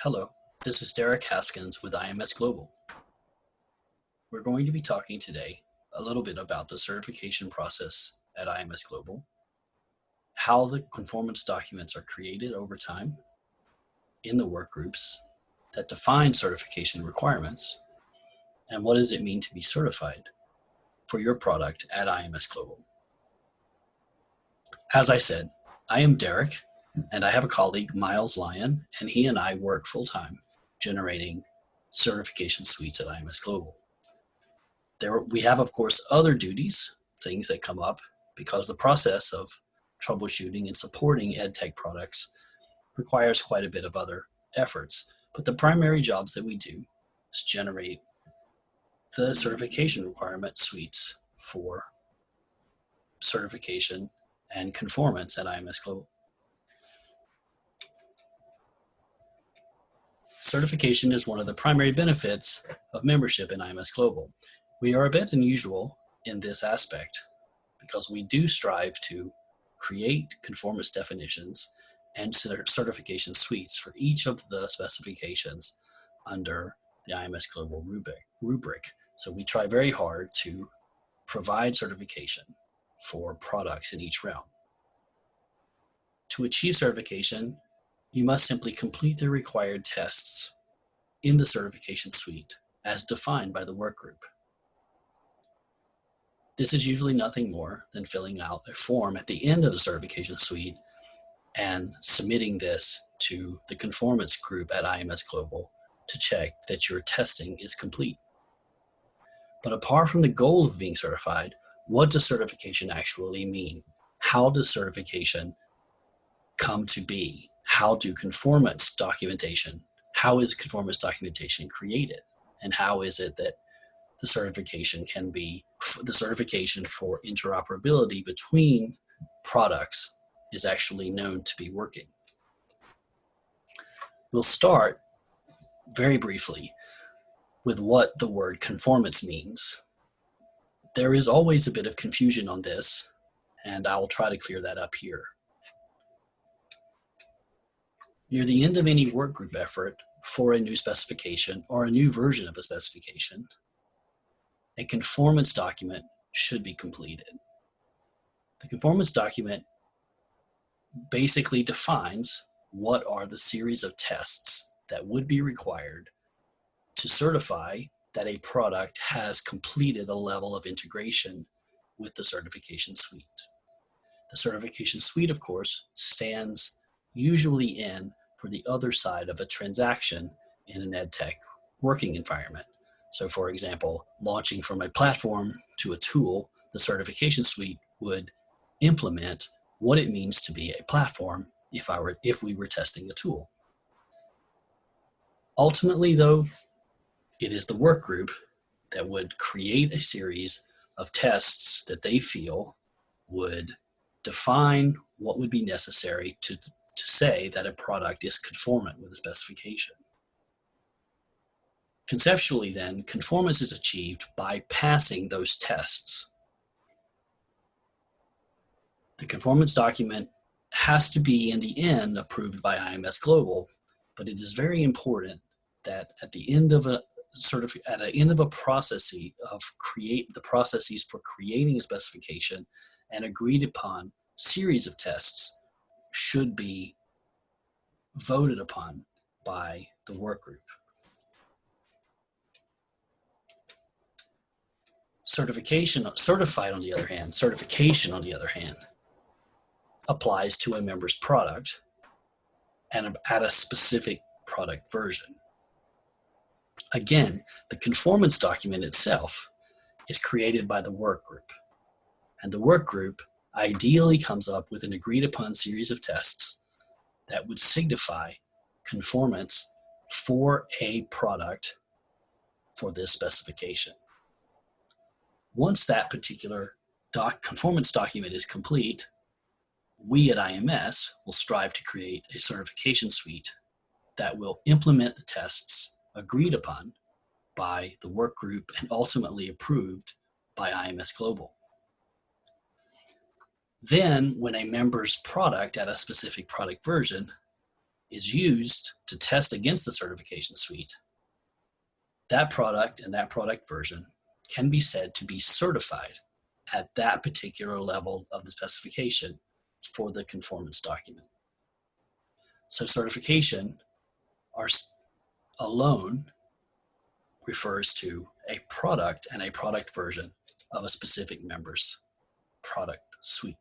Hello, this is Derek Haskins with IMS Global. We're going to be talking today a little bit about the certification process at IMS Global, how the conformance documents are created over time in the work groups that define certification requirements, and what does it mean to be certified for your product at IMS Global. As I said, I am Derek, and I have a colleague, Miles Lyon, and he and I work full-time generating certification suites at IMS Global. We have, of course, other duties, things that come up, because the process of troubleshooting and supporting EdTech products requires quite a bit of other efforts. But the primary jobs that we do is generate the certification requirement suites for certification and conformance at IMS Global. Certification is one of the primary benefits of membership in IMS Global. We are a bit unusual in this aspect because we do strive to create conformance definitions and certification suites for each of the specifications under the IMS Global rubric. So we try very hard to provide certification for products in each realm. To achieve certification, you must simply complete the required tests in the certification suite as defined by the work group. This is usually nothing more than filling out a form at the end of the certification suite and submitting this to the conformance group at IMS Global to check that your testing is complete. But apart from the goal of being certified, what does certification actually mean? How does certification come to be? How is conformance documentation created? And how is it that the certification can be, the certification for interoperability between products is actually known to be working? We'll start very briefly with what the word conformance means. There is always a bit of confusion on this, and I will try to clear that up here. Near the end of any workgroup effort for a new specification or a new version of a specification, a conformance document should be completed. The conformance document basically defines what are the series of tests that would be required to certify that a product has completed a level of integration with the certification suite. The certification suite, of course, stands usually in for the other side of a transaction in an EdTech working environment. So for example, launching from a platform to a tool, the certification suite would implement what it means to be a platform if we were testing a tool. Ultimately, though, it is the work group that would create a series of tests that they feel would define what would be necessary to say that a product is conformant with a specification. Conceptually then, conformance is achieved by passing those tests. The conformance document has to be in the end approved by IMS Global, but it is very important that at the end of a process of the processes for creating a specification, an agreed upon series of tests should be voted upon by the work group. Certification on the other hand, applies to a member's product and at a specific product version. Again, the conformance document itself is created by the work group, and the work group ideally comes up with an agreed upon series of tests that would signify conformance for a product for this specification. Once that particular conformance document is complete, we at IMS will strive to create a certification suite that will implement the tests agreed upon by the work group and ultimately approved by IMS Global. Then, when a member's product at a specific product version is used to test against the certification suite, that product and that product version can be said to be certified at that particular level of the specification for the conformance document. So certification alone refers to a product and a product version of a specific member's product suite.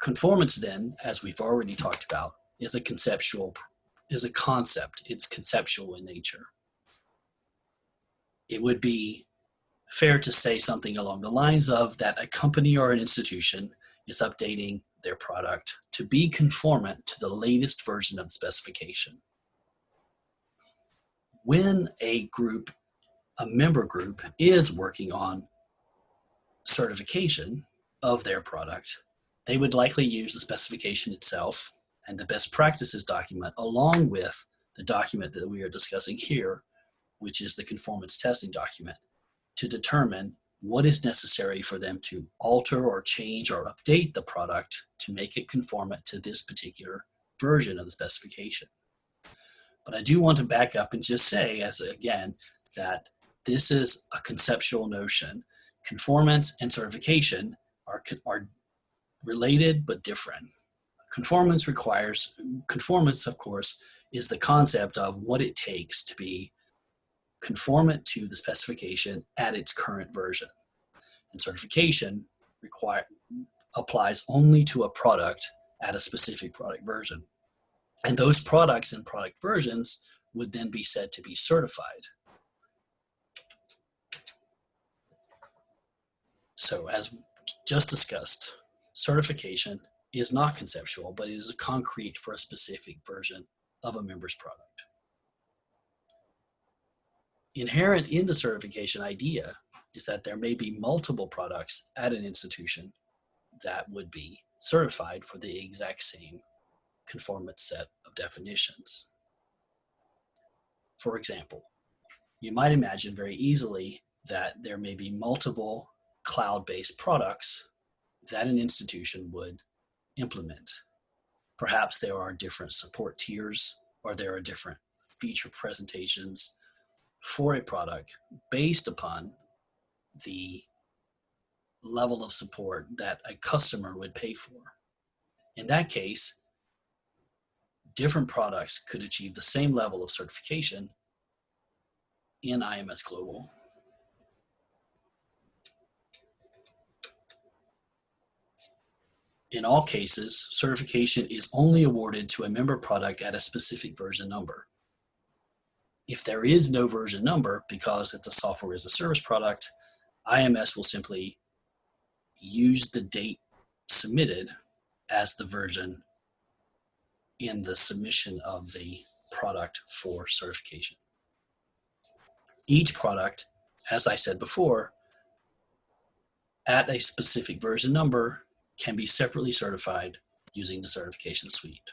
Conformance then, as we've already talked about, is a concept. It's conceptual in nature. It would be fair to say something along the lines of that a company or an institution is updating their product to be conformant to the latest version of the specification. When a member group is working on certification of their product, they would likely use the specification itself and the best practices document along with the document that we are discussing here, which is the conformance testing document, to determine what is necessary for them to alter or change or update the product to make it conformant to this particular version of the specification. But I do want to back up and just say, again, that this is a conceptual notion. Conformance and certification are related but different. Conformance, of course, is the concept of what it takes to be conformant to the specification at its current version. And certification applies only to a product at a specific product version. And those products and product versions would then be said to be certified. So as just discussed, certification is not conceptual, but it is concrete for a specific version of a member's product. Inherent in the certification idea is that there may be multiple products at an institution that would be certified for the exact same conformance set of definitions. For example, you might imagine very easily that there may be multiple cloud-based products that an institution would implement. Perhaps there are different support tiers, or there are different feature presentations for a product based upon the level of support that a customer would pay for. In that case, different products could achieve the same level of certification in IMS Global. In all cases, certification is only awarded to a member product at a specific version number. If there is no version number, because it's a software as a service product, IMS will simply use the date submitted as the version in the submission of the product for certification. Each product, as I said before, at a specific version number can be separately certified using the certification suite.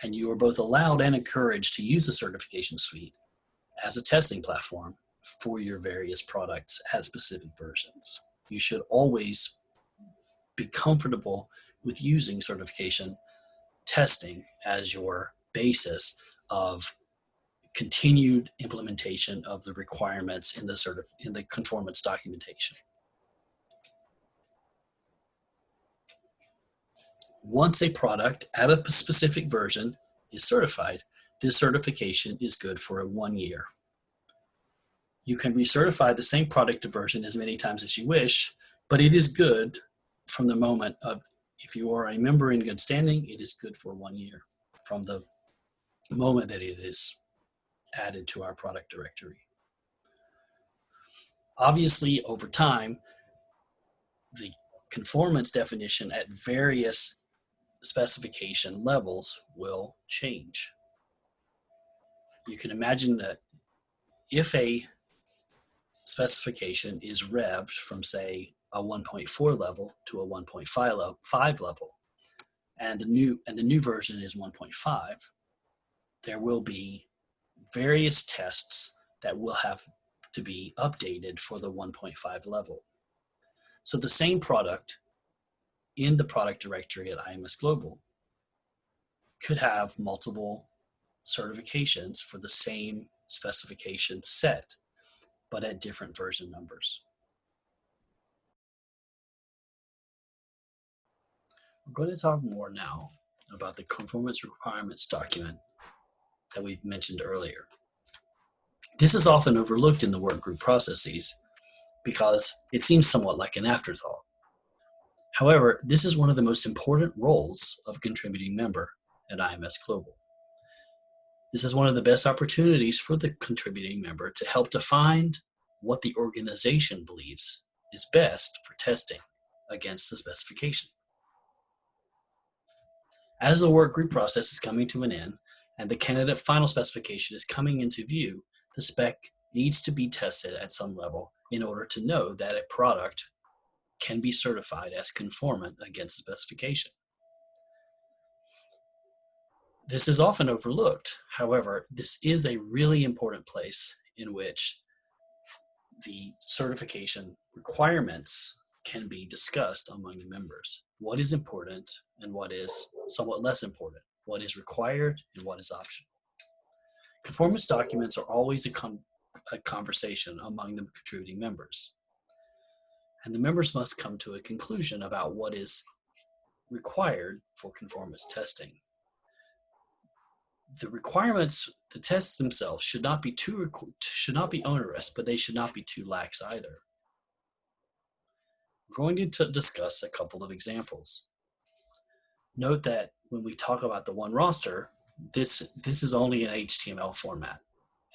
And you are both allowed and encouraged to use the certification suite as a testing platform for your various products at specific versions. You should always be comfortable with using certification testing as your basis of continued implementation of the requirements in the conformance documentation. Once a product at a specific version is certified, this certification is good for 1 year. You can recertify the same product version as many times as you wish, but it is good from the moment of, if you are a member in good standing, it is good for 1 year from the moment that it is added to our product directory. Obviously, over time, the conformance definition at various specification levels will change. You can imagine that if a specification is revved from, say, a 1.4 level to a 1.5 level, and the new version is 1.5, there will be various tests that will have to be updated for the 1.5 level. So the same product in the product directory at IMS Global could have multiple certifications for the same specification set, but at different version numbers. We're going to talk more now about the Conformance Requirements document that we mentioned earlier. This is often overlooked in the workgroup processes because it seems somewhat like an afterthought. However, this is one of the most important roles of a contributing member at IMS Global. This is one of the best opportunities for the contributing member to help define what the organization believes is best for testing against the specification. As the workgroup process is coming to an end and the candidate final specification is coming into view, the spec needs to be tested at some level in order to know that a product can be certified as conformant against the specification. This is often overlooked. However, this is a really important place in which the certification requirements can be discussed among the members. What is important and what is somewhat less important? What is required and what is optional? Conformance documents are always a conversation among the contributing members. And the members must come to a conclusion about what is required for conformance testing. The requirements, the tests themselves should not be onerous, but they should not be too lax either. We're going to discuss a couple of examples. Note that when we talk about the one roster, this is only an HTML format,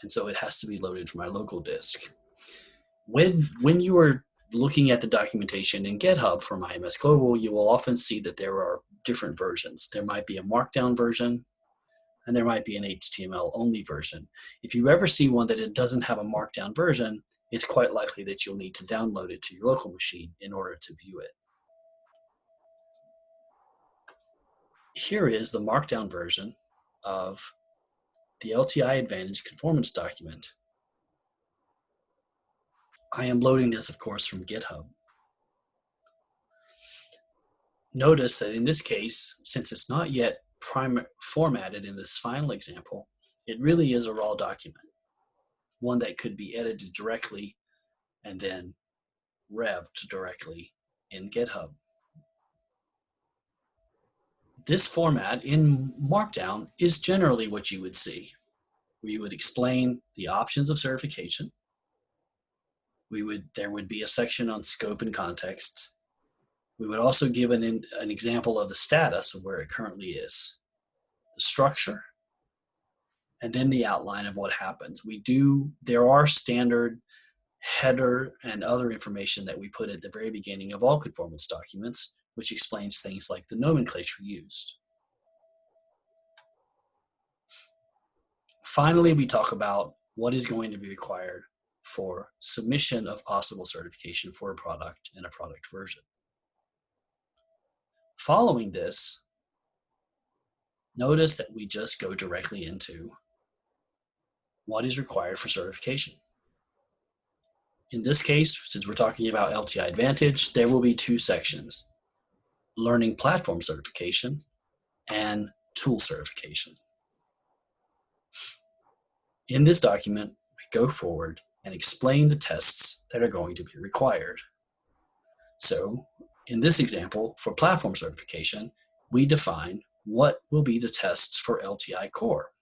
and so it has to be loaded from our local disk. When you are looking at the documentation in GitHub from IMS Global, you will often see that there are different versions. There might be a markdown version, and there might be an HTML only version. If you ever see one that it doesn't have a markdown version, it's quite likely that you'll need to download it to your local machine in order to view it. Here is the markdown version of the LTI Advantage Conformance document. I am loading this, of course, from GitHub. Notice that in this case, since it's not yet formatted in this final example, it really is a raw document, one that could be edited directly and then revved directly in GitHub. This format in Markdown is generally what you would see. We would explain the options of certification. There would be a section on scope and context. We would also give an example of the status of where it currently is, the structure, and then the outline of what happens. There are standard header and other information that we put at the very beginning of all conformance documents, which explains things like the nomenclature used. Finally, we talk about what is going to be required for submission of possible certification for a product and a product version. Following this, notice that we just go directly into what is required for certification. In this case, since we're talking about LTI Advantage, there will be two sections: Learning Platform Certification and Tool Certification. In this document, we go forward and explain the tests that are going to be required. So, in this example, for platform certification, we define what will be the tests for LTI Core.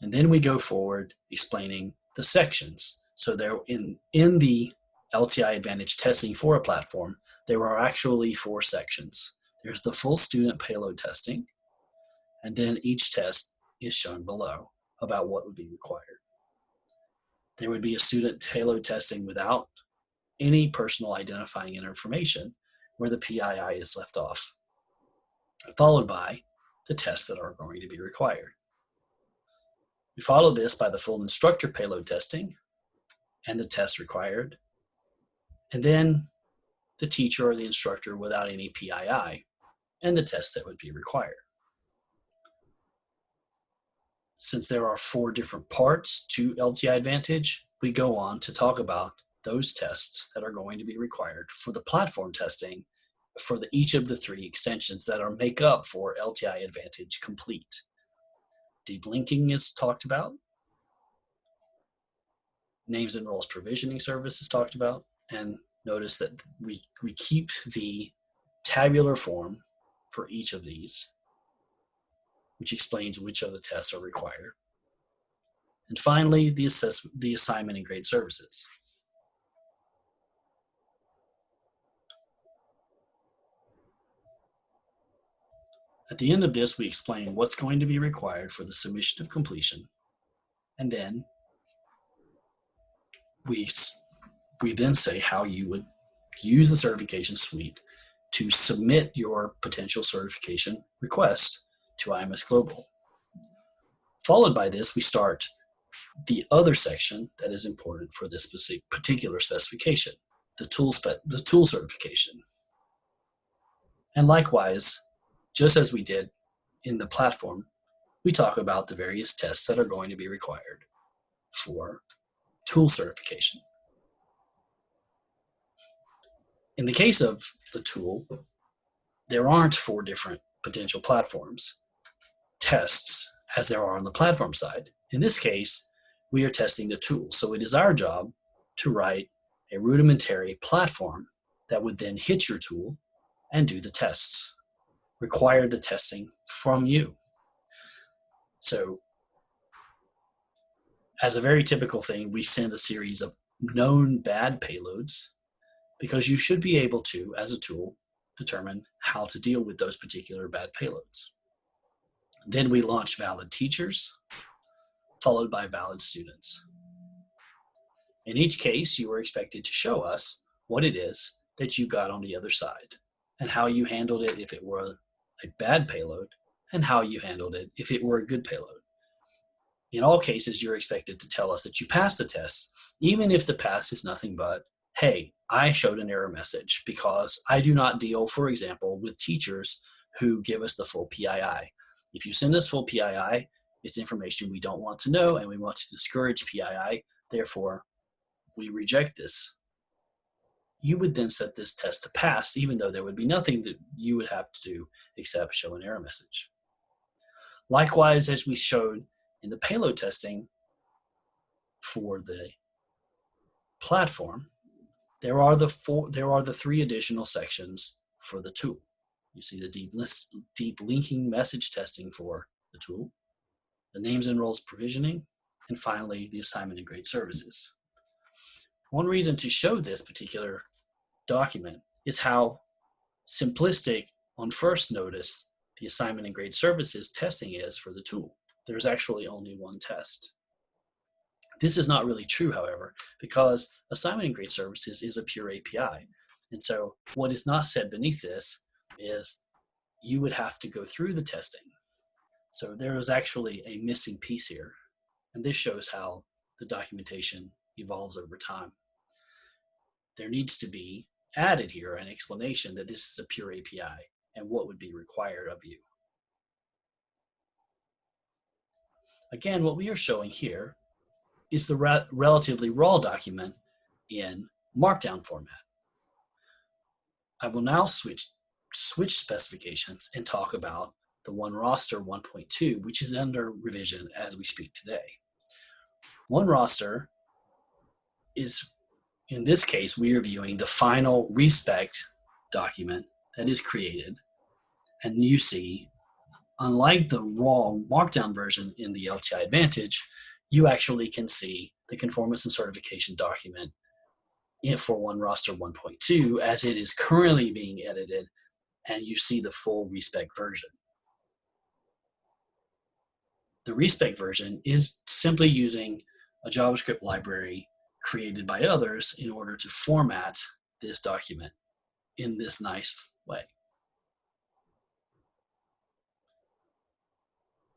And then we go forward explaining the sections. So there in the LTI Advantage testing for a platform, there are actually 4 sections. There's the full student payload testing, and then each test is shown below about what would be required. There would be a student payload testing without any personal identifying information, where the PII is left off, followed by the tests that are going to be required. We follow this by the full instructor payload testing and the tests required, and then the teacher or the instructor without any PII and the tests that would be required. Since there are 4 different parts to LTI Advantage, we go on to talk about those tests that are going to be required for the platform testing each of the three extensions that are make up for LTI Advantage Complete. Deep linking is talked about. Names and roles provisioning service is talked about. And notice that we keep the tabular form for each of these, which explains which of the tests are required. And finally, the assignment and grade services. At the end of this, we explain what's going to be required for the submission of completion, and then we then say how you would use the certification suite to submit your potential certification request to IMS Global. Followed by this, we start the other section that is important for this particular specification, the tool certification. And likewise, just as we did in the platform, we talk about the various tests that are going to be required for tool certification. In the case of the tool, there aren't 4 different potential platforms tests as there are on the platform side. In this case, we are testing the tool. So it is our job to write a rudimentary platform that would then hit your tool and do the tests, require the testing from you. So as a very typical thing, we send a series of known bad payloads because you should be able to, as a tool, determine how to deal with those particular bad payloads. Then we launch valid teachers, followed by valid students. In each case, you are expected to show us what it is that you got on the other side and how you handled it if it were a bad payload and how you handled it if it were a good payload. In all cases, you're expected to tell us that you passed the test, even if the pass is nothing but, hey, I showed an error message because I do not deal, for example, with teachers who give us the full PII. If you send us full PII, it's information we don't want to know and we want to discourage PII. Therefore, we reject this. You would then set this test to pass, even though there would be nothing that you would have to do except show an error message. Likewise, as we showed in the payload testing for the platform, there are the 3 additional sections for the tool. You see the deep linking message testing for the tool, the names and roles provisioning, and finally the assignment and grade services. One reason to show this particular document is how simplistic on first notice the assignment and grade services testing is for the tool. There's actually only one test. This is not really true, however, because assignment and grade services is a pure API. And so what is not said beneath this is you would have to go through the testing. So there is actually a missing piece here. And this shows how the documentation evolves over time. There needs to be added here an explanation that this is a pure API and what would be required of you. Again, what we are showing here is the relatively raw document in Markdown format. I will now switch specifications and talk about the OneRoster 1.2, which is under revision as we speak today. OneRoster is, in this case, we are viewing the final respec document that is created. And you see, unlike the raw Markdown version in the LTI Advantage, you actually can see the conformance and certification document for OneRoster 1.2 as it is currently being edited, and you see the full respec version. The respec version is simply using a JavaScript library created by others in order to format this document in this nice way.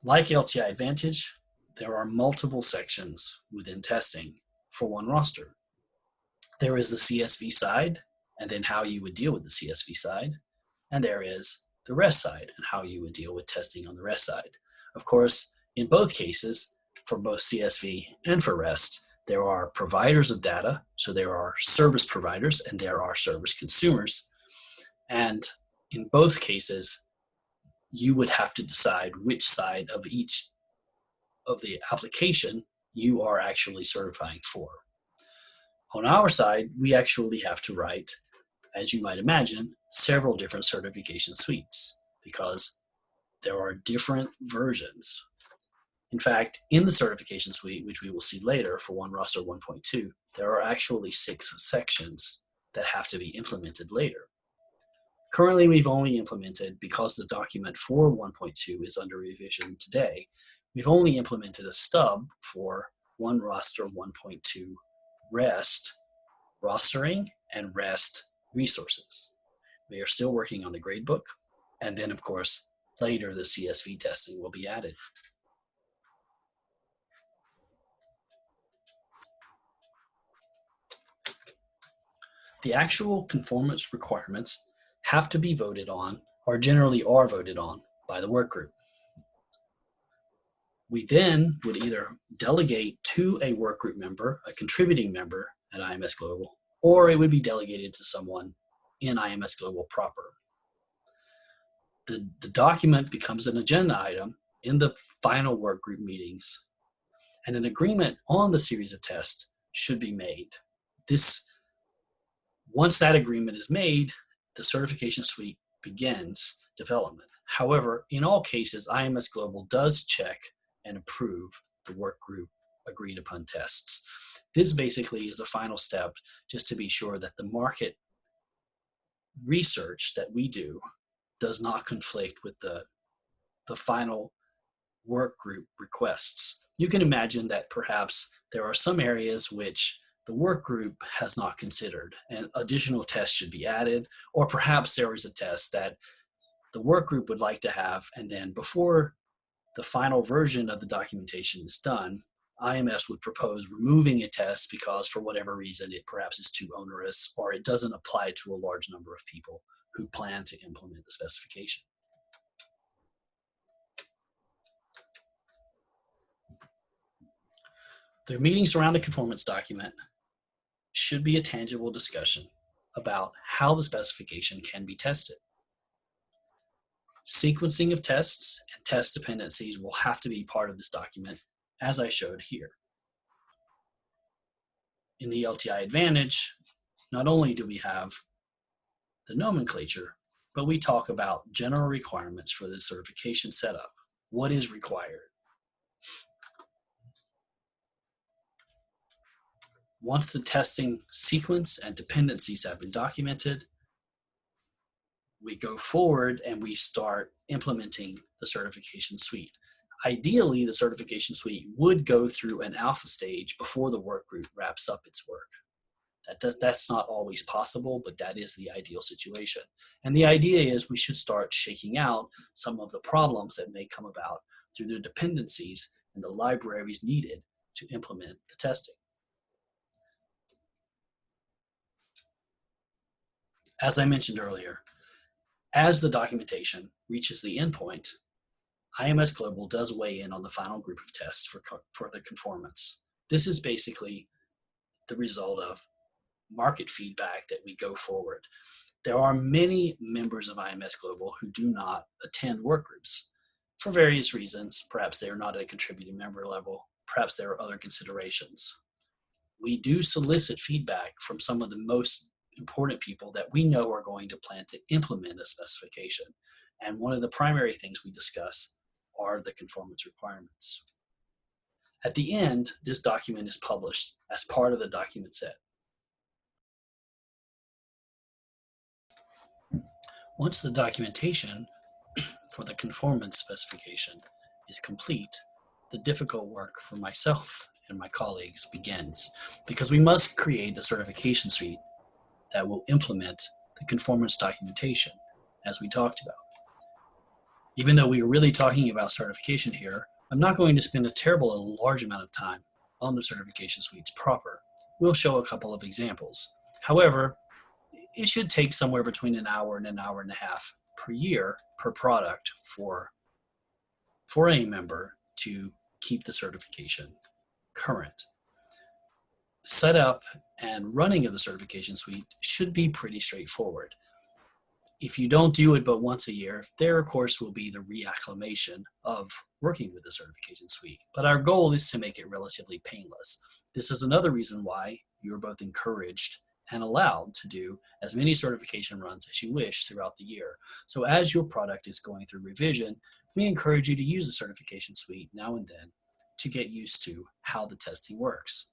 Like LTI Advantage, there are multiple sections within testing for OneRoster. There is the CSV side, and then how you would deal with the CSV side, and there is the REST side, and how you would deal with testing on the REST side. Of course, in both cases, for both CSV and for REST, there are providers of data, so there are service providers and there are service consumers, And in both cases, you would have to decide which side of each of the application you are actually certifying for. On our side, we actually have to write, as you might imagine, several different certification suites because there are different versions. In fact, in the certification suite, which we will see later for One Roster 1.2, there are actually 6 sections that have to be implemented later. Currently, we've only implemented, because the document for 1.2 is under revision today, we've only implemented a stub for One Roster 1.2 REST rostering and REST resources. We are still working on the gradebook, and then, of course, later the CSV testing will be added. The actual conformance requirements have to be voted on, or generally are voted on, by the work group. We then would either delegate to a work group member, a contributing member at IMS Global, or it would be delegated to someone in IMS Global proper. The document becomes an agenda item in the final work group meetings, and an agreement on the series of tests should be made. Once that agreement is made, the certification suite begins development. However, in all cases, IMS Global does check and approve the work group agreed upon tests. This basically is a final step just to be sure that the market research that we do does not conflict with the final work group requests. You can imagine that perhaps there are some areas which the work group has not considered and additional tests should be added, or perhaps there is a test that the work group would like to have, and then before the final version of the documentation is done, IMS would propose removing a test because for whatever reason it perhaps is too onerous or it doesn't apply to a large number of people who plan to implement the specification. The meetings around the conformance document should be a tangible discussion about how the specification can be tested. Sequencing of tests and test dependencies will have to be part of this document, as I showed here. In the LTI Advantage, not only do we have the nomenclature, but we talk about general requirements for the certification setup. What is required? Once the testing sequence and dependencies have been documented, we go forward and we start implementing the certification suite. Ideally, the certification suite would go through an alpha stage before the work group wraps up its work. That's not always possible, but that is the ideal situation. And the idea is we should start shaking out some of the problems that may come about through the dependencies and the libraries needed to implement the testing. As I mentioned earlier, as the documentation reaches the endpoint, IMS Global does weigh in on the final group of tests for the conformance. This is basically the result of market feedback that we go forward. There are many members of IMS Global who do not attend work groups for various reasons. Perhaps they are not at a contributing member level. Perhaps there are other considerations. We do solicit feedback from some of the most important people that we know are going to plan to implement a specification. And one of the primary things we discuss are the conformance requirements. At the end, this document is published as part of the document set. Once the documentation for the conformance specification is complete, the difficult work for myself and my colleagues begins, because we must create a certification suite that will implement the conformance documentation, as we talked about. Even though we are really talking about certification here, I'm not going to spend a large amount of time on the certification suites proper. We'll show a couple of examples. However, it should take somewhere between an hour and a half per year per product for a member to keep the certification current. Setup and running of the certification suite should be pretty straightforward. If you don't do it but once a year, there of course will be the reacclimation of working with the certification suite. But our goal is to make it relatively painless. This is another reason why you're both encouraged and allowed to do as many certification runs as you wish throughout the year. So as your product is going through revision, we encourage you to use the certification suite now and then to get used to how the testing works.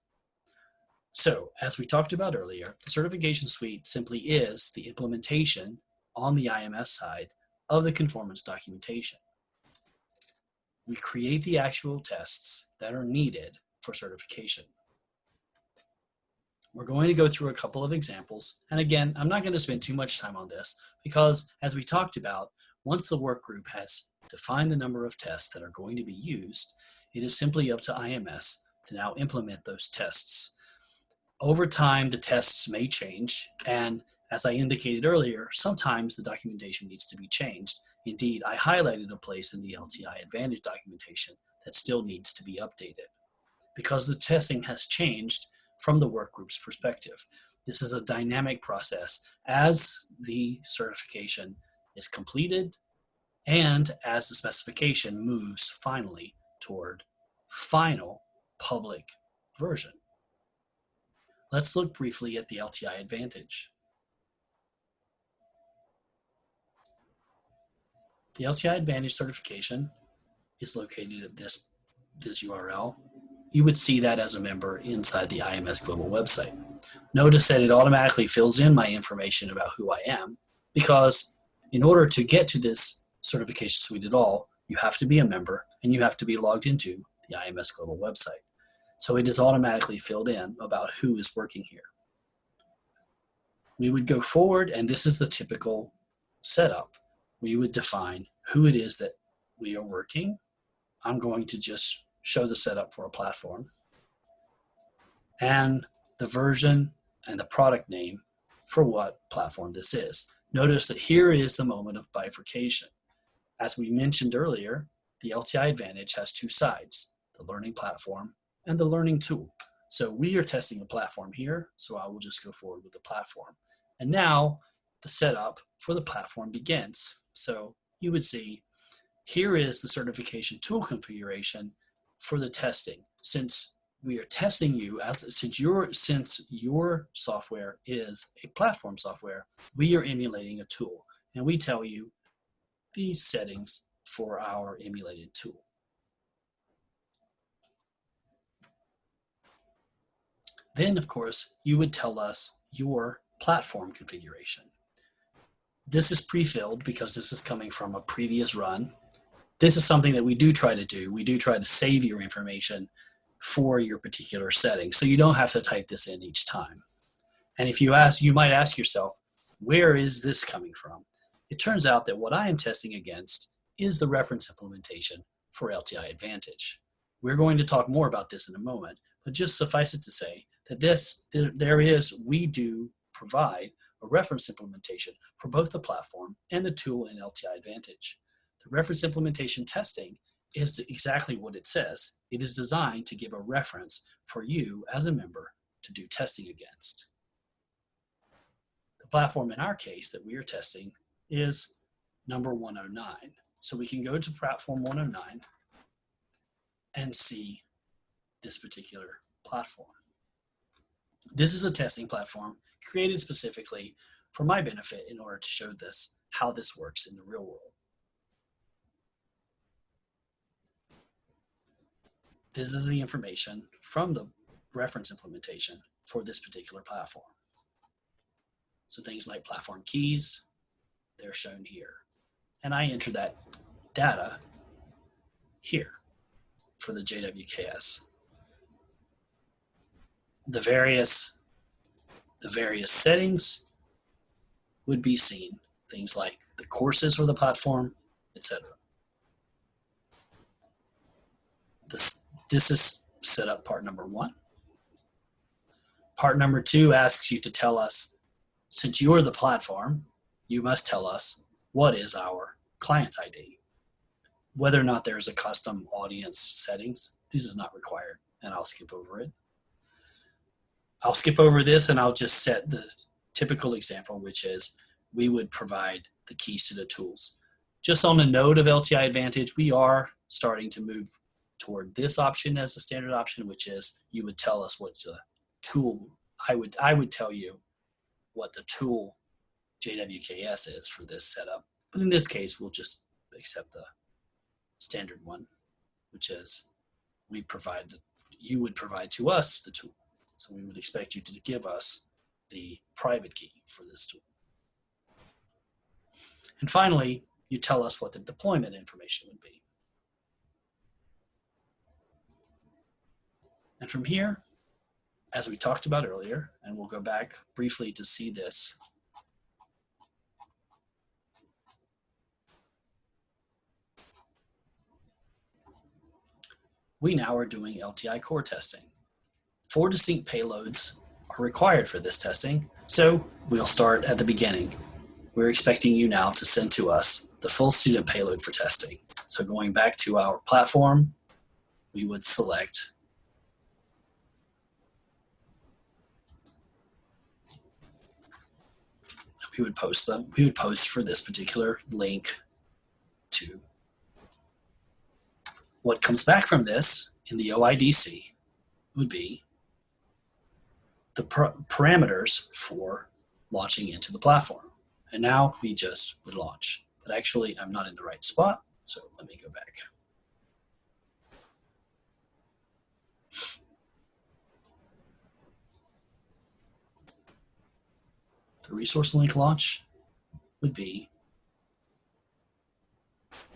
So as we talked about earlier, the certification suite simply is the implementation on the IMS side of the conformance documentation. We create the actual tests that are needed for certification. We're going to go through a couple of examples. And again, I'm not going to spend too much time on this because as we talked about, once the work group has defined the number of tests that are going to be used, it is simply up to IMS to now implement those tests. Over time, the tests may change, and as I indicated earlier, sometimes the documentation needs to be changed. Indeed, I highlighted a place in the LTI Advantage documentation that still needs to be updated because the testing has changed from the work group's perspective. This is a dynamic process as the certification is completed and as the specification moves finally toward final public version. Let's look briefly at the LTI Advantage. The LTI Advantage certification is located at this URL. You would see that as a member inside the IMS Global website. Notice that it automatically fills in my information about who I am because in order to get to this certification suite at all, you have to be a member and you have to be logged into the IMS Global website. So it is automatically filled in about who is working here. We would go forward, and this is the typical setup. We would define who it is that we are working. I'm going to just show the setup for a platform and the version and the product name for what platform this is. Notice that here is the moment of bifurcation. As we mentioned earlier, the LTI Advantage has two sides, the learning platform and the learning tool. So we are testing a platform here, so I will just go forward with the platform. And now the setup for the platform begins. So you would see here is the certification tool configuration for the testing. Since we are testing you, since your software is a platform software, we are emulating a tool, and we tell you these settings for our emulated tool. Then, of course, you would tell us your platform configuration. This is pre-filled because this is coming from a previous run. This is something that we do try to do. We do try to save your information for your particular setting, so you don't have to type this in each time. And if you ask, you might ask yourself, where is this coming from? It turns out that what I am testing against is the reference implementation for LTI Advantage. We're going to talk more about this in a moment, but just suffice it to say that we do provide a reference implementation for both the platform and the tool in LTI Advantage. The reference implementation testing is exactly what it says. It is designed to give a reference for you as a member to do testing against. The platform in our case that we are testing is number 109. So we can go to platform 109 and see this particular platform. This is a testing platform created specifically for my benefit in order to show this, how this works in the real world. This is the information from the reference implementation for this particular platform. So things like platform keys, they're shown here. And I enter that data here for the JWKS. The various settings would be seen, things like the courses for the platform, etc. This is setup part number 1. Part number 2 asks you to tell us, since you're the platform, you must tell us what is our client ID. Whether or not there's a custom audience settings, this is not required, and I'll skip over it. I'll skip over this and I'll just set the typical example, which is we would provide the keys to the tools. Just on the note of LTI Advantage, we are starting to move toward this option as the standard option, which is you would tell us what the tool, I would tell you what the tool JWKS is for this setup. But in this case, we'll just accept the standard one, which is you would provide to us the tool. So we would expect you to give us the private key for this tool. And finally, you tell us what the deployment information would be. And from here, as we talked about earlier, and we'll go back briefly to see this, we now are doing LTI core testing. 4 distinct payloads are required for this testing, so we'll start at the beginning. We're expecting you now to send to us the full student payload for testing. So going back to our platform, we would select we would post them. We would post for this particular link to what comes back from this in the OIDC would be the parameters for launching into the platform. And now we just would launch. But actually, I'm not in the right spot, so let me go back. The resource link launch would be,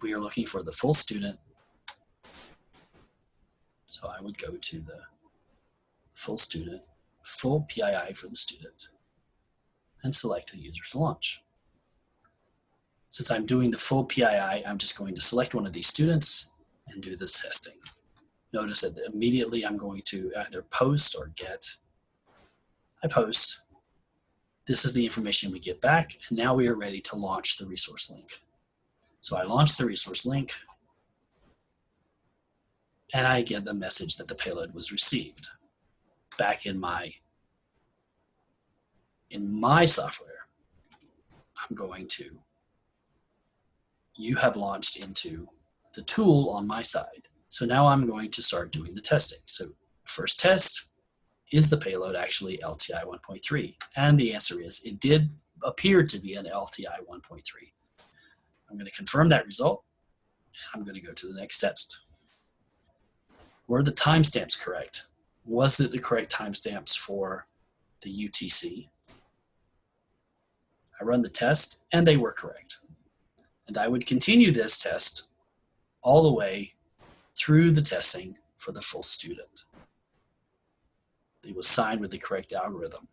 we are looking for the full student. So I would go to the full student, full PII for the student, and select the users to launch. Since I'm doing the full PII, I'm just going to select one of these students and do this testing. Notice that immediately I'm going to either post or get. I post. This is the information we get back, and now we are ready to launch the resource link. So I launch the resource link, and I get the message that the payload was received. Back in my software, I'm going to, you have launched into the tool on my side. So now I'm going to start doing the testing. So first test, is the payload actually LTI 1.3? And the answer is it did appear to be an LTI 1.3. I'm going to confirm that result. And I'm going to go to the next test. Were the timestamps correct? Was it the correct timestamps for the UTC? I run the test and they were correct. And I would continue this test all the way through the testing for the full student. It was signed with the correct algorithm.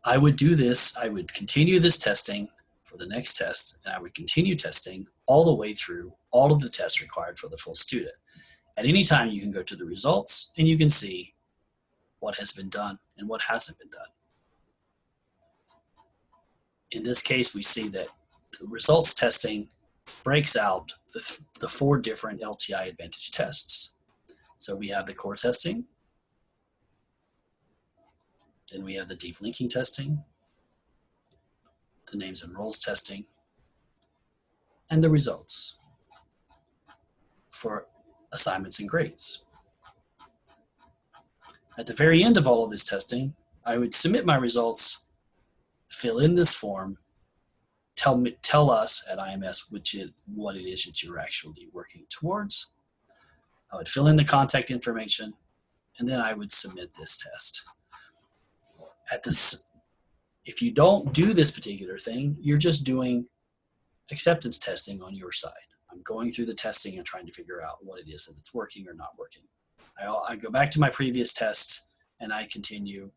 I would do this, I would continue this testing for the next test, and I would continue testing all the way through all of the tests required for the full student. At any time, you can go to the results and you can see what has been done and what hasn't been done. In this case, we see that the results testing breaks out the 4 different LTI Advantage tests. So we have the core testing, then we have the deep linking testing, the names and roles testing, and the results for assignments and grades. At the very end of all of this testing, I would submit my results, fill in this form, tell us at IMS what it is that you're actually working towards. I would fill in the contact information, and then I would submit this test. If you don't do this particular thing, you're just doing acceptance testing on your side. I'm going through the testing and trying to figure out what it is that it's working or not working. I go back to my previous test and I continue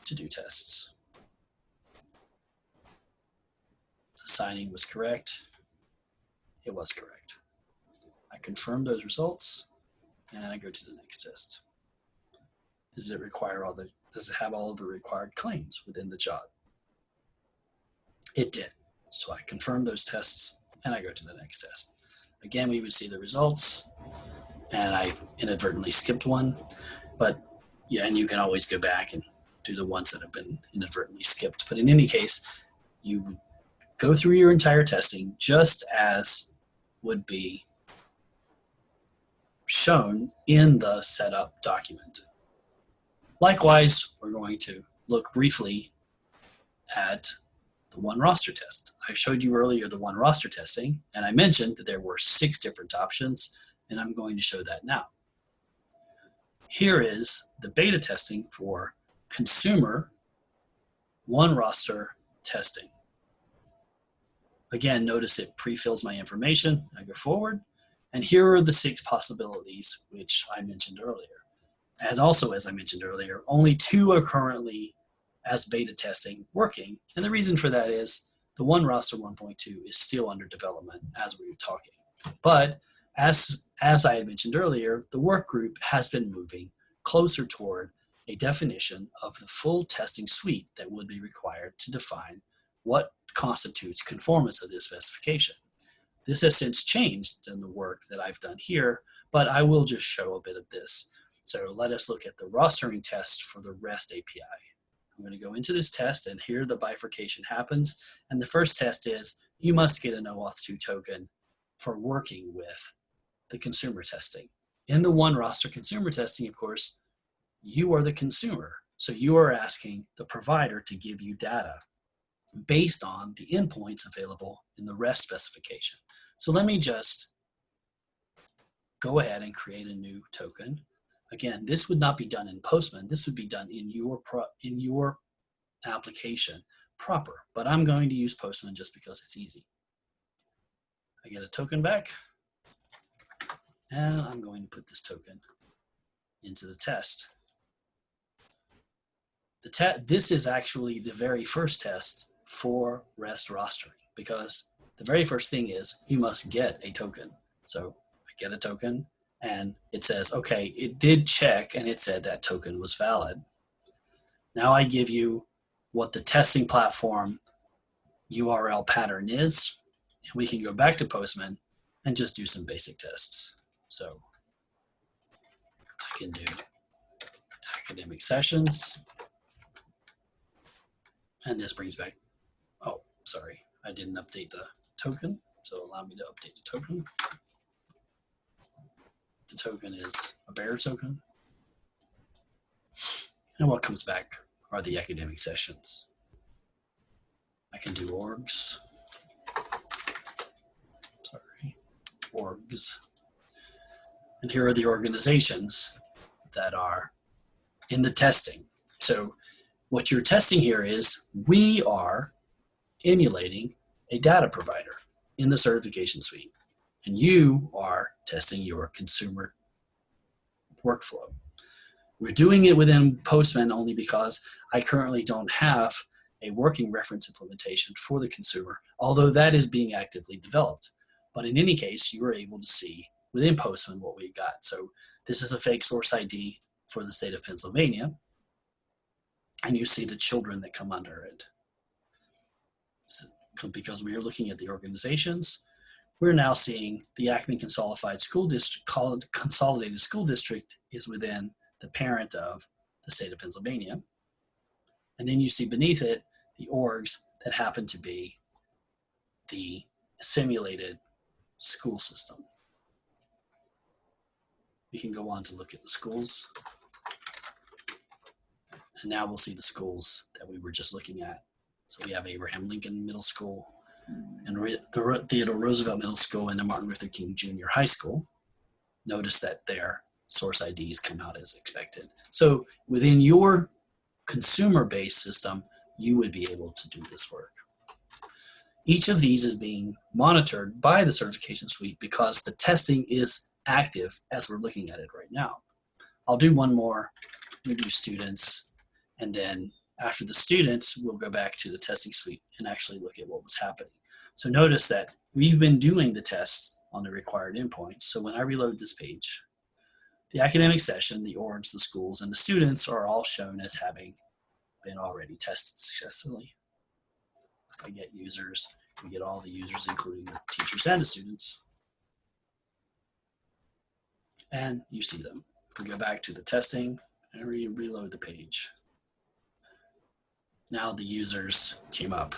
to do tests. The signing was correct. It was correct. I confirm those results and I go to the next test. Does it have all of the required claims within the job? It did. So I confirm those tests and I go to the next test. Again, we would see the results and I inadvertently skipped one, but yeah, and you can always go back and do the ones that have been inadvertently skipped. But in any case, you would go through your entire testing just as would be shown in the setup document. Likewise, we're going to look briefly at the one roster test. I showed you earlier the one roster testing, and I mentioned that there were 6 different options, and I'm going to show that now. Here is the beta testing for consumer one roster testing. Again, notice it pre-fills my information. I go forward, and here are the 6 possibilities which I mentioned earlier. As I mentioned earlier, only 2 are currently as beta testing working, and the reason for that is the one roster 1.2 is still under development as we were talking. But as I had mentioned earlier, the work group has been moving closer toward a definition of the full testing suite that would be required to define what constitutes conformance of this specification. This has since changed in the work that I've done here, but I will just show a bit of this. So let us look at the rostering test for the REST API. I'm going to go into this test, and here the bifurcation happens. And the first test is you must get an OAuth 2 token for working with the consumer testing. In the one roster consumer testing, of course, you are the consumer. So you are asking the provider to give you data based on the endpoints available in the REST specification. So let me just go ahead and create a new token. Again, this would not be done in Postman. This would be done in your application proper, but I'm going to use Postman just because it's easy. I get a token back, and I'm going to put this token into the test. This is actually the very first test for REST rostering, because the very first thing is you must get a token. So I get a token, and it says, okay, it did check, and it said that token was valid. Now I give you what the testing platform URL pattern is, and we can go back to Postman and just do some basic tests. So I can do academic sessions, and this brings back, oh, sorry, I didn't update the token, so allow me to update the token. The token is a bearer token. And what comes back are the academic sessions. I can do orgs. Orgs. And here are the organizations that are in the testing. So what you're testing here is we are emulating a data provider in the certification suite, and you are testing your consumer workflow. We're doing it within Postman only because I currently don't have a working reference implementation for the consumer, although that is being actively developed. But in any case, you are able to see within Postman what we got. So this is a fake source ID for the state of Pennsylvania, and you see the children that come under it. So, because we are looking at the organizations, we're now seeing the Acme Consolidated School District is within the parent of the state of Pennsylvania. And then you see beneath it the orgs that happen to be the simulated school system. We can go on to look at the schools. And now we'll see the schools that we were just looking at. So we have Abraham Lincoln Middle School, and the Theodore Roosevelt Middle School, and the Martin Luther King Jr. High School. Notice that their source IDs come out as expected. So within your consumer-based system, you would be able to do this work. Each of these is being monitored by the certification suite because the testing is active as we're looking at it right now. I'll do one more. We do students, and then after the students, we'll go back to the testing suite and actually look at what was happening. So notice that we've been doing the tests on the required endpoints. So when I reload this page, the academic session, the orgs, the schools, and the students are all shown as having been already tested successfully. I get users, we get all the users, including the teachers and the students. And you see them. If we go back to the testing and reload the page, now the users came up.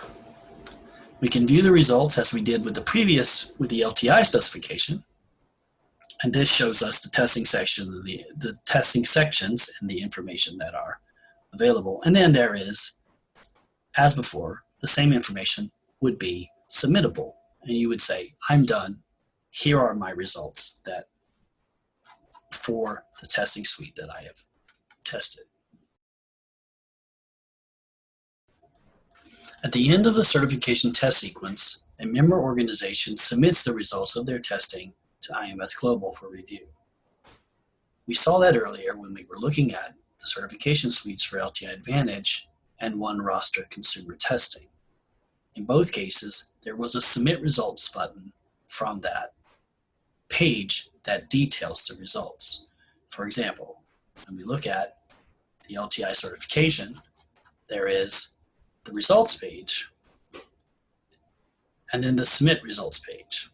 We can view the results as we did with the LTI specification. And this shows us the testing section, the testing sections and the information that are available. And then there is, as before, the same information would be submittable. And you would say, I'm done. Here are my results for the testing suite that I have tested. At the end of the certification test sequence, a member organization submits the results of their testing to IMS Global for review. We saw that earlier when we were looking at the certification suites for LTI Advantage and One Roster consumer testing. In both cases, there was a Submit Results button from that page that details the results. For example, when we look at the LTI certification, there is the results page and then the Submit Results page.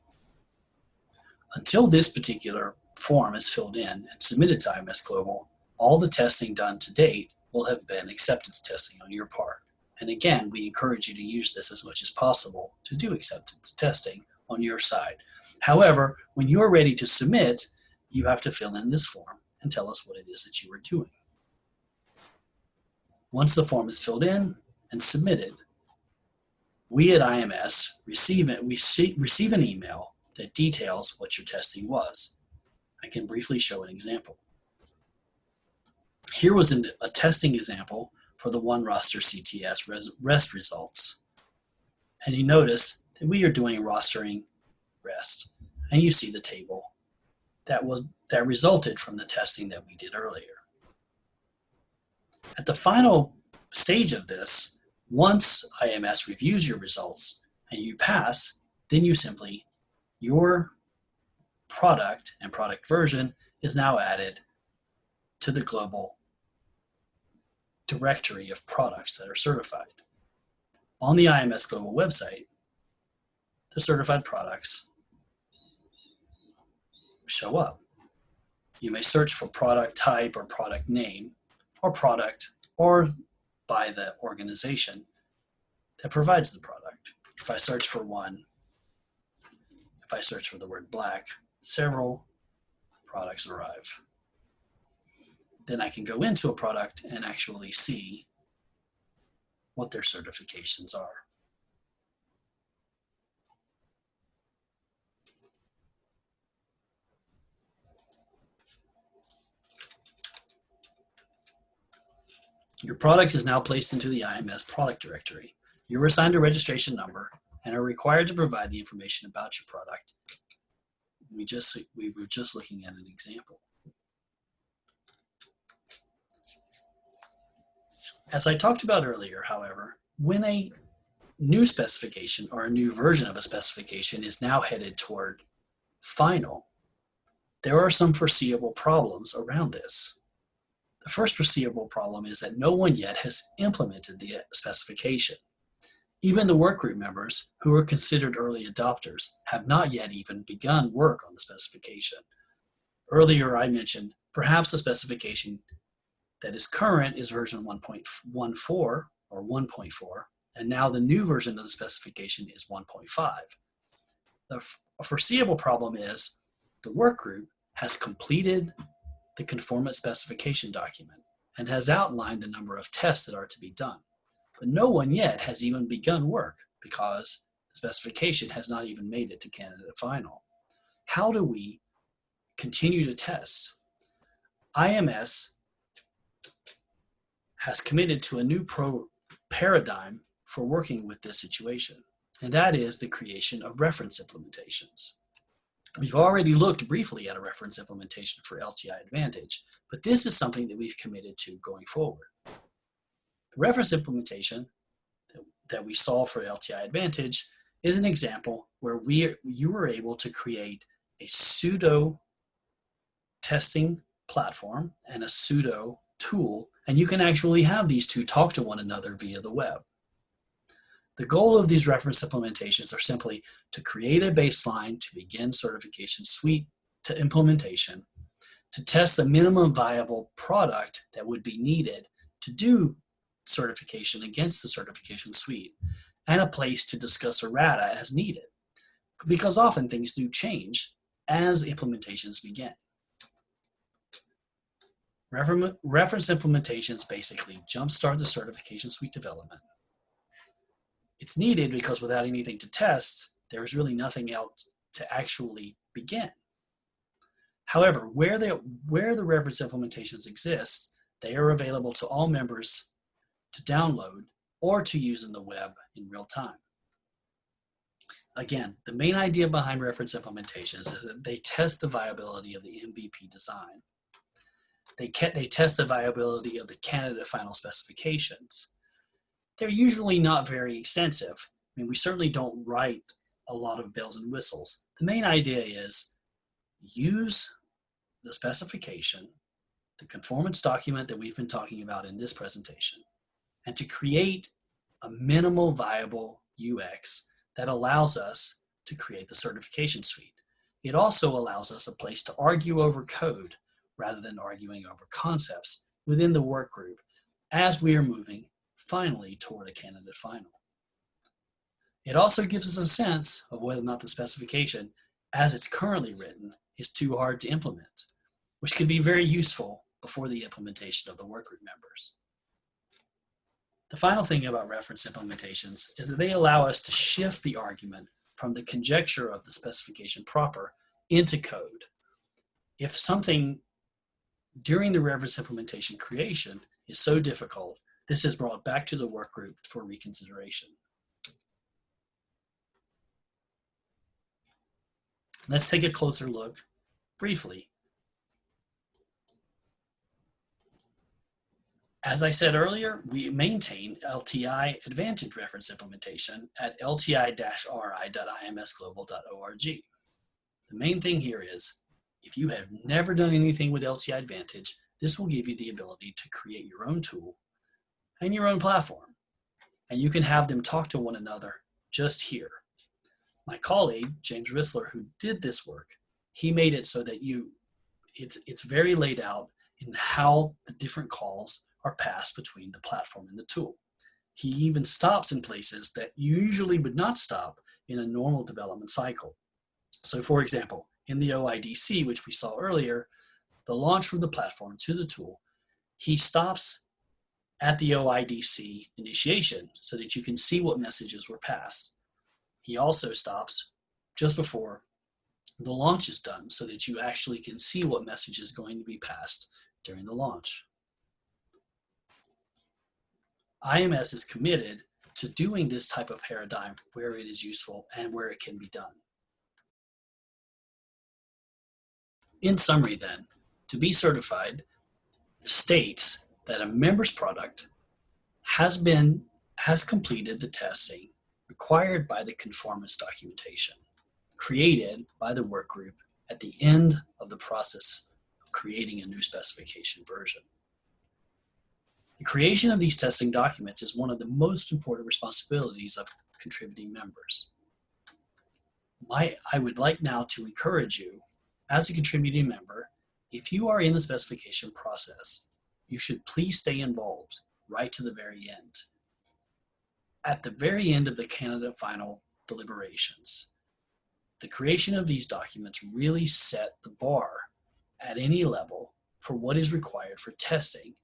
Until this particular form is filled in and submitted to IMS Global, all the testing done to date will have been acceptance testing on your part. And again, we encourage you to use this as much as possible to do acceptance testing on your side. However, when you're ready to submit, you have to fill in this form and tell us what it is that you are doing. Once the form is filled in and submitted, we at IMS receive an email that details what your testing was. I can briefly show an example. Here was a testing example for the One Roster CTS REST results. And you notice that we are doing rostering REST. And you see the table that resulted from the testing that we did earlier. At the final stage of this, once IMS reviews your results and you pass, then your product and product version is now added to the global directory of products that are certified. On the IMS Global website, the certified products show up. You may search for product type or product name or product or by the organization that provides the product. If I search for the word black, several products arrive. Then I can go into a product and actually see what their certifications are. Your product is now placed into the IMS Product Directory. You are assigned a registration number and are required to provide the information about your product. We were just looking at an example. As I talked about earlier, however, when a new specification or a new version of a specification is now headed toward final, there are some foreseeable problems around this. The first foreseeable problem is that no one yet has implemented the specification. Even the workgroup members, who are considered early adopters, have not yet even begun work on the specification. Earlier I mentioned perhaps the specification that is current is version 1.14 or 1.4, and now the new version of the specification is 1.5. A foreseeable problem is the workgroup has completed the conformance specification document and has outlined the number of tests that are to be done. But no one yet has even begun work because the specification has not even made it to candidate final. How do we continue to test? IMS has committed to a new paradigm for working with this situation, and that is the creation of reference implementations. We've already looked briefly at a reference implementation for LTI Advantage, but this is something that we've committed to going forward. The reference implementation that we saw for LTI Advantage is an example where you were able to create a pseudo testing platform and a pseudo tool, and you can actually have these two talk to one another via the web. The goal of these reference implementations are simply to create a baseline to begin certification suite to implementation, to test the minimum viable product that would be needed to do certification against the certification suite, and a place to discuss errata as needed, because often things do change as implementations begin. Reference implementations basically jumpstart the certification suite development. It's needed because without anything to test, there is really nothing else to actually begin. However, where the reference implementations exist, they are available to all members to download or to use in the web in real time. Again, the main idea behind reference implementations is that they test the viability of the MVP design. They test the viability of the candidate final specifications. They're usually not very extensive. I mean, we certainly don't write a lot of bells and whistles. The main idea is use the specification, the conformance document that we've been talking about in this presentation, and to create a minimal viable UX that allows us to create the certification suite. It also allows us a place to argue over code rather than arguing over concepts within the work group as we are moving finally toward a candidate final. It also gives us a sense of whether or not the specification, as it's currently written, is too hard to implement, which can be very useful before the implementation of the workgroup members. The final thing about reference implementations is that they allow us to shift the argument from the conjecture of the specification proper into code. If something during the reference implementation creation is so difficult, this is brought back to the workgroup for reconsideration. Let's take a closer look briefly. As I said earlier, we maintain LTI Advantage reference implementation at lti-ri.imsglobal.org. The main thing here is, if you have never done anything with LTI Advantage, this will give you the ability to create your own tool and your own platform, and you can have them talk to one another just here. My colleague, James Rissler, who did this work, he made it so that it's very laid out in how the different calls are passed between the platform and the tool. He even stops in places that you usually would not stop in a normal development cycle. So for example, in the OIDC, which we saw earlier, the launch from the platform to the tool, he stops at the OIDC initiation so that you can see what messages were passed. He also stops just before the launch is done so that you actually can see what message is going to be passed during the launch. IMS is committed to doing this type of paradigm where it is useful and where it can be done. In summary then, to be certified states that a member's product has completed the testing required by the conformance documentation created by the work group at the end of the process of creating a new specification version. The creation of these testing documents is one of the most important responsibilities of contributing members. I would like now to encourage you, as a contributing member, if you are in the specification process, you should please stay involved right to the very end. At the very end of the candidate final deliberations, the creation of these documents really set the bar at any level for what is required for testing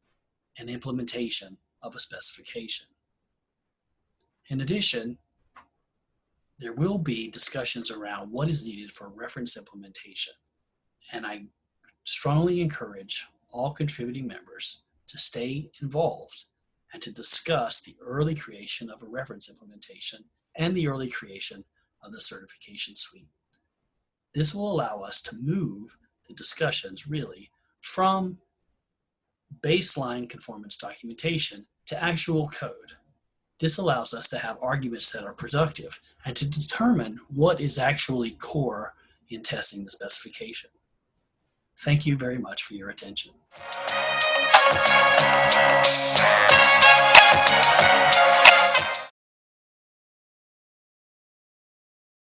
and implementation of a specification. In addition, there will be discussions around what is needed for reference implementation, and I strongly encourage all contributing members to stay involved and to discuss the early creation of a reference implementation and the early creation of the certification suite. This will allow us to move the discussions really from baseline conformance documentation to actual code. This allows us to have arguments that are productive and to determine what is actually core in testing the specification. Thank you very much for your attention.